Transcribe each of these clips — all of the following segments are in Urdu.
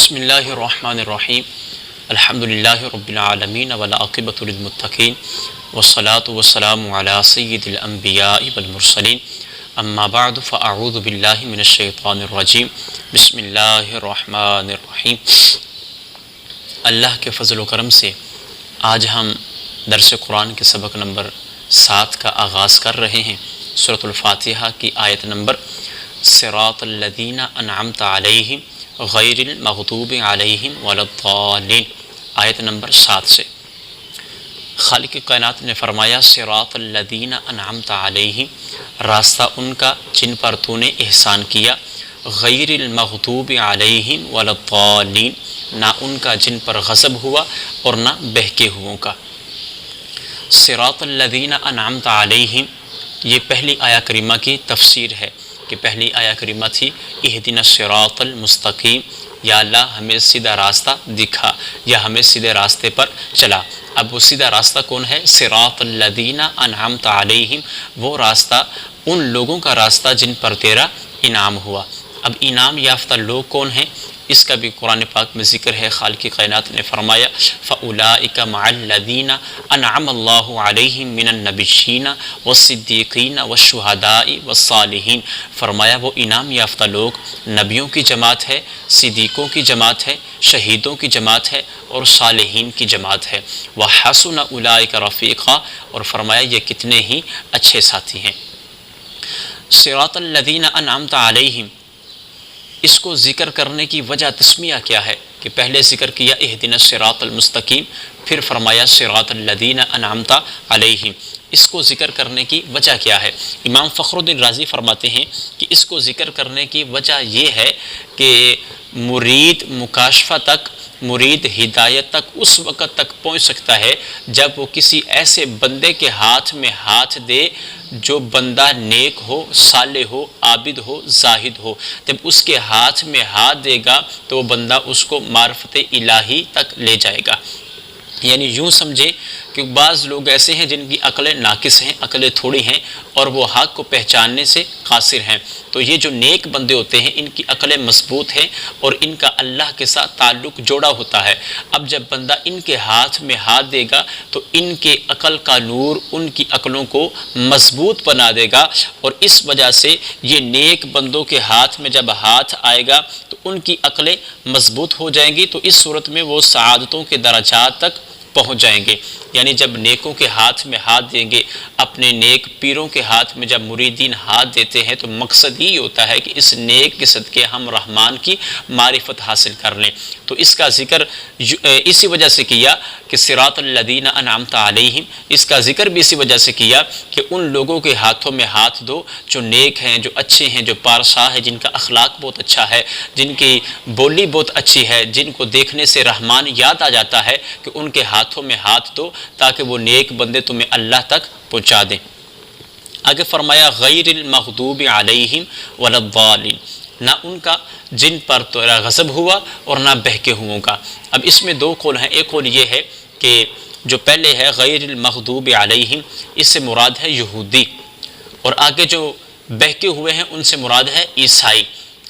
بسم اللہ الرحمن الرحیم الحمدللہ رب العالمین والعاقبۃ للمتقین والصلاة والسلام علی سید الانبیاء والمرسلین اما بعد فاعوذ باللہ من الشیطان الرجیم بسم اللہ الرحمن الرحیم۔ اللہ کے فضل و کرم سے آج ہم درس قرآن کے سبق نمبر 7 کا آغاز کر رہے ہیں۔ سورۃ الفاتحہ کی آیت نمبر صراط الذین انعمت علیہم غیر المغضوب علیہم ولا الضالین، آیت نمبر 7 سے۔ خالق کائنات نے فرمایا صراط الذین انعمت علیہم، راستہ ان کا جن پر تو نے احسان کیا، غیر المغضوب علیہم ولا الضالین، نہ ان کا جن پر غضب ہوا اور نہ بہکے ہوئوں کا۔ صراط الذین انعمت علیہم، یہ پہلی آیہ کریمہ کی تفسیر ہے کہ پہلی آیہ کریمہ تھی اہدنا الصراط المستقیم، یا اللہ ہمیں سیدھا راستہ دکھا یا ہمیں سیدھے راستے پر چلا۔ اب وہ سیدھا راستہ کون ہے؟ صراط الذین انعمت علیہم، وہ راستہ ان لوگوں کا راستہ جن پر تیرا انعام ہوا۔ اب انعام یافتہ لوگ کون ہیں؟ اس کا بھی قرآن پاک میں ذکر ہے۔ خالق کائنات نے فرمایا فَأُولَٰئِكَ مَعَ الَّذِينَ أَنْعَمَ اللَّهُ عَلَيْهِم مِّنَ النَّبِيِّينَ وَالصِّدِّيقِينَ وَالشُّهَدَاءِ وَالصَّالِحِينَ، فرمایا وہ انعام یافتہ لوگ نبیوں کی جماعت ہے، صدیقوں کی جماعت ہے، شہیدوں کی جماعت ہے اور صالحین کی جماعت ہے۔ وَحَسُنَ أُولَٰئِكَ رَفِيقًا، اور فرمایا یہ کتنے ہی اچھے ساتھی ہیں۔ صراط الذین انعمت علیہم، اس کو ذکر کرنے کی وجہ تسمیہ کیا ہے کہ پہلے ذکر کیا اہدنا الصراط المستقیم، پھر فرمایا صراط الذین انعمت علیہم، اس کو ذکر کرنے کی وجہ کیا ہے؟ امام فخر الدین رازی فرماتے ہیں کہ اس کو ذکر کرنے کی وجہ یہ ہے کہ مرید مکاشفہ تک، مرید ہدایت تک اس وقت تک پہنچ سکتا ہے جب وہ کسی ایسے بندے کے ہاتھ میں ہاتھ دے جو بندہ نیک ہو، صالح ہو، عابد ہو، زاہد ہو۔ جب اس کے ہاتھ میں ہاتھ دے گا تو وہ بندہ اس کو معرفت الہی تک لے جائے گا۔ یعنی یوں سمجھے کہ بعض لوگ ایسے ہیں جن کی عقلیں ناقص ہیں، عقلیں تھوڑی ہیں اور وہ حق کو پہچاننے سے قاصر ہیں، تو یہ جو نیک بندے ہوتے ہیں ان کی عقلیں مضبوط ہیں اور ان کا اللہ کے ساتھ تعلق جوڑا ہوتا ہے۔ اب جب بندہ ان کے ہاتھ میں ہاتھ دے گا تو ان کے عقل کا نور ان کی عقلوں کو مضبوط بنا دے گا، اور اس وجہ سے یہ نیک بندوں کے ہاتھ میں جب ہاتھ آئے گا تو ان کی عقلیں مضبوط ہو جائیں گی، تو اس صورت میں وہ سعادتوں کے درجات تک پہنچ جائیں گے۔ یعنی جب نیکوں کے ہاتھ میں ہاتھ دیں گے، اپنے نیک پیروں کے ہاتھ میں جب مریدین ہاتھ دیتے ہیں تو مقصد یہ ہوتا ہے کہ اس نیک کے صدقے ہم رحمان کی معرفت حاصل کر لیں۔ تو اس کا ذکر اسی وجہ سے کیا کہ صراط الذین انعمت علیہم، اس کا ذکر بھی اسی وجہ سے کیا کہ ان لوگوں کے ہاتھوں میں ہاتھ دو جو نیک ہیں، جو اچھے ہیں، جو پارسا ہے، جن کا اخلاق بہت اچھا ہے، جن کی بولی بہت اچھی ہے، جن کو دیکھنے سے رحمان یاد آ جاتا ہے، کہ ان کے ہاتھوں میں ہاتھ دو تاکہ وہ نیک بندے تمہیں اللہ تک پہنچا دیں۔ آگے فرمایا غیر المغضوب علیہم ولا الضالین، نہ ان کا جن پر تیرا غضب ہوا اور نہ بہکے ہوئوں کا۔ اب اس میں دو قول ہیں، ایک قول یہ ہے کہ جو پہلے ہے غیر المغضوب علیہم، اس سے مراد ہے یہودی، اور آگے جو بہکے ہوئے ہیں ان سے مراد ہے عیسائی۔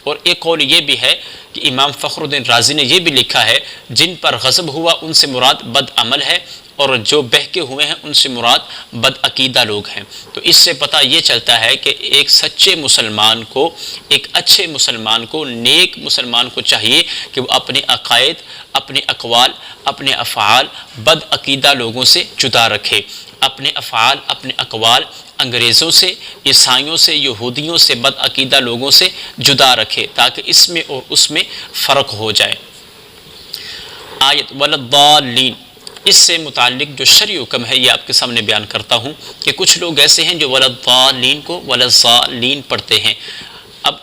اور ایک قول یہ بھی ہے کہ امام فخر الدین رازی نے یہ بھی لکھا ہے جن پر غضب ہوا ان سے مراد بد عمل ہے، اور جو بہکے ہوئے ہیں ان سے مراد بد عقیدہ لوگ ہیں۔ تو اس سے پتہ یہ چلتا ہے کہ ایک سچے مسلمان کو، ایک اچھے مسلمان کو، نیک مسلمان کو چاہیے کہ وہ اپنے عقائد، اپنے اقوال، اپنے افعال بد عقیدہ لوگوں سے جدا رکھے، اپنے افعال، اپنے اقوال انگریزوں سے، عیسائیوں سے، یہودیوں سے، بد عقیدہ لوگوں سے جدا رکھے تاکہ اس میں اور اس میں فرق ہو جائے۔ آیت ولا الضالین، اس سے متعلق جو شرعی حکم ہے یہ آپ کے سامنے بیان کرتا ہوں کہ کچھ لوگ ایسے ہیں جو ولا الضالین کو ولا الضالین پڑھتے ہیں۔ اب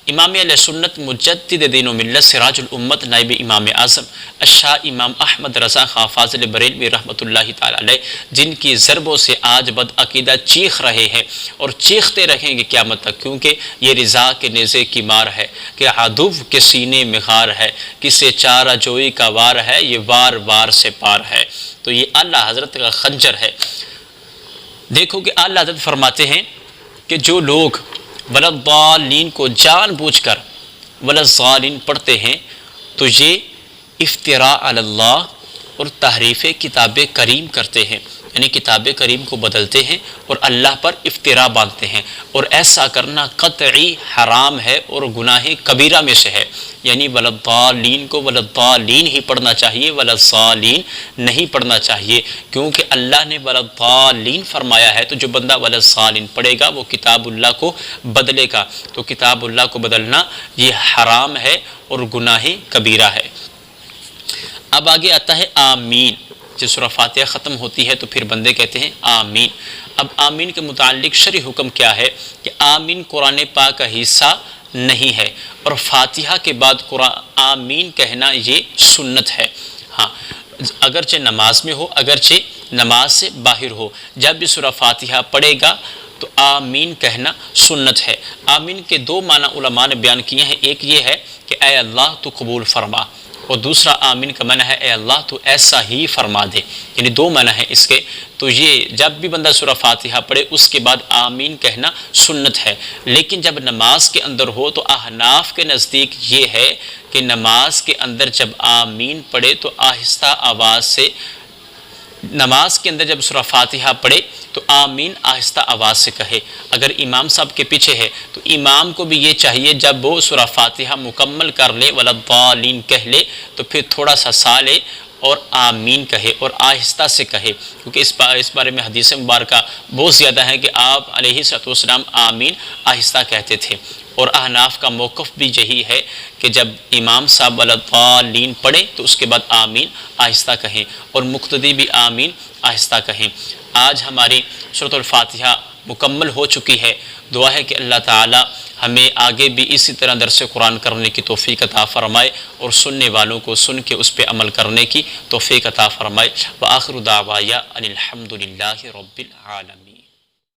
امام علیہ سنت مجدد دین و ملت سراج الامت نائب امام اعظم الشاہ امام احمد رضا خان فاضل بریلوی رحمۃ اللہ تعالی علیہ، جن کی ضربوں سے آج بد عقیدہ چیخ رہے ہیں اور چیختے رہیں گے قیامت تک، کیونکہ یہ رضا کے نیزے کی مار ہے کہ عدو کے سینے میں غار ہے، کسے چارہ جوئی کا وار ہے، یہ وار وار سے پار ہے۔ تو یہ اعلیٰ حضرت کا خنجر ہے۔ دیکھو کہ اعلیٰ حضرت فرماتے ہیں کہ جو لوگ ولا الضالین کو جان بوجھ کر ولا الضالین پڑھتے ہیں تو یہ افتراء علی اللہ اور تحریف کتاب کریم کرتے ہیں، یعنی کتاب کریم کو بدلتے ہیں اور اللہ پر افتراء باندھتے ہیں، اور ایسا کرنا قطعی حرام ہے اور گناہ کبیرہ میں سے ہے، یعنی ولضالین کو ولضالین ہی پڑھنا چاہیے، ولضالین نہیں پڑھنا چاہیے، کیونکہ اللہ نے ولضالین فرمایا ہے، تو جو بندہ ولضالین پڑھے گا وہ کتاب اللہ کو بدلے گا، تو کتاب اللہ کو بدلنا یہ حرام ہے اور گناہ کبیرہ ہے۔ اب آگے آتا ہے آمین۔ جب سورہ فاتحہ ختم ہوتی ہے تو پھر بندے کہتے ہیں آمین۔ اب آمین کے متعلق شرعی حکم کیا ہے کہ آمین قرآن پاک کا حصہ نہیں ہے، اور فاتحہ کے بعد آمین کہنا یہ سنت ہے۔ ہاں، اگرچہ نماز میں ہو، اگرچہ نماز سے باہر ہو، جب بھی سورہ فاتحہ پڑھے گا تو آمین کہنا سنت ہے۔ آمین کے دو معنی علماء نے بیان کیے ہیں، ایک یہ ہے کہ اے اللہ تو قبول فرما، اور دوسرا آمین کا معنی ہے اے اللہ تو ایسا ہی فرما دے، یعنی دو معنی ہیں اس کے۔ تو یہ جب بھی بندہ سورہ فاتحہ پڑھے اس کے بعد آمین کہنا سنت ہے، لیکن جب نماز کے اندر ہو تو احناف کے نزدیک یہ ہے کہ نماز کے اندر جب آمین پڑھے تو آہستہ آواز سے، نماز کے اندر جب سورہ فاتحہ پڑھے تو آمین آہستہ آواز سے کہے۔ اگر امام صاحب کے پیچھے ہے تو امام کو بھی یہ چاہیے جب وہ سورہ فاتحہ مکمل کر لے ولضالین کہہ لے تو پھر تھوڑا سا سا لے اور آمین کہے اور آہستہ سے کہے، کیونکہ اس بارے میں حدیث مبارکہ بہت زیادہ ہے کہ آپ علیہ السلام آمین آہستہ کہتے تھے، اور احناف کا موقف بھی یہی ہے کہ جب امام صاحب ولضالین پڑھیں تو اس کے بعد آمین آہستہ کہیں، اور مقتدی بھی آمین آہستہ کہیں۔ آج ہماری سورۃ الفاتحہ مکمل ہو چکی ہے، دعا ہے کہ اللہ تعالی ہمیں آگے بھی اسی طرح درس قرآن کرنے کی توفیق عطا فرمائے، اور سننے والوں کو سن کے اس پہ عمل کرنے کی توفیق عطا فرمائے۔ وآخر دعوایا ان الحمد للہ رب العالمین۔